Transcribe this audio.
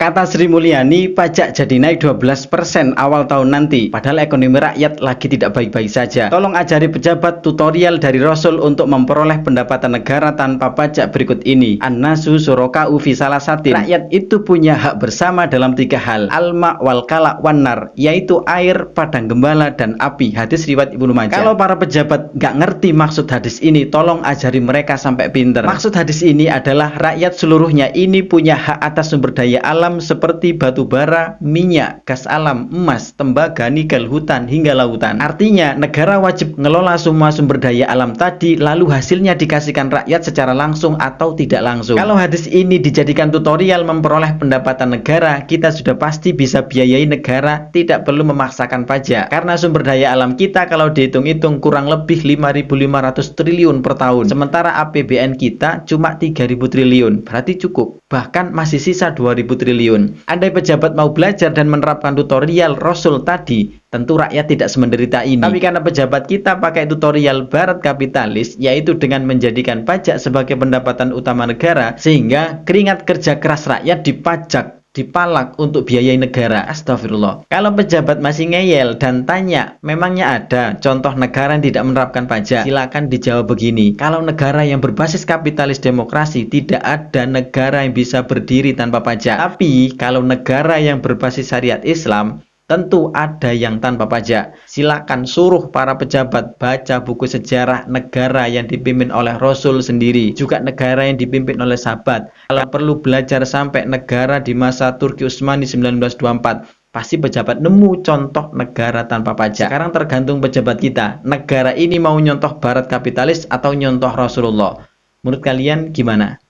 Kata Sri Mulyani, pajak jadi naik 12% awal tahun nanti, padahal ekonomi rakyat lagi tidak baik-baik saja. Tolong ajari pejabat tutorial dari Rasul untuk memperoleh pendapatan negara tanpa pajak berikut ini. An-nasu syuraka'u fi salasatin. Rakyat itu punya hak bersama dalam 3 hal. Al-ma' wal kala' wan nar, yaitu air, padang gembala, dan api. Hadis riwayat Ibnu Majah. Kalau para pejabat nggak ngerti maksud hadis ini, tolong ajari mereka sampai pinter. Maksud hadis ini adalah rakyat seluruhnya ini punya hak atas sumber daya alam seperti batu bara, minyak, gas alam, emas, tembaga, nikel, hutan, hingga lautan. Artinya negara wajib ngelola semua sumber daya alam tadi, lalu hasilnya dikasihkan rakyat secara langsung atau tidak langsung. Kalau hadis ini dijadikan tutorial memperoleh pendapatan negara, kita sudah pasti bisa biayai negara, tidak perlu memaksakan pajak. Karena sumber daya alam kita kalau dihitung-hitung kurang lebih 5.500 triliun per tahun. Sementara APBN kita cuma 3.000 triliun, berarti cukup. Bahkan masih sisa 2.000 triliun. Andai pejabat mau belajar dan menerapkan tutorial Rasul tadi, tentu rakyat tidak semenderita ini. Tapi karena pejabat kita pakai tutorial barat kapitalis, yaitu dengan menjadikan pajak sebagai pendapatan utama negara, sehingga keringat kerja keras rakyat dipajak, dipalak untuk biayai negara. Astagfirullah. Kalau pejabat masih ngeyel dan tanya, memangnya ada contoh negara yang tidak menerapkan pajak? Silakan dijawab begini, kalau negara yang berbasis kapitalis demokrasi, tidak ada negara yang bisa berdiri tanpa pajak. Tapi kalau negara yang berbasis syariat Islam, tentu ada yang tanpa pajak. Silakan suruh para pejabat baca buku sejarah negara yang dipimpin oleh Rasul sendiri, juga negara yang dipimpin oleh sahabat. Kalau perlu belajar sampai negara di masa Turki Utsmani 1924, pasti pejabat nemu contoh negara tanpa pajak. Sekarang tergantung pejabat kita, negara ini mau nyontoh barat kapitalis atau nyontoh Rasulullah. Menurut kalian gimana?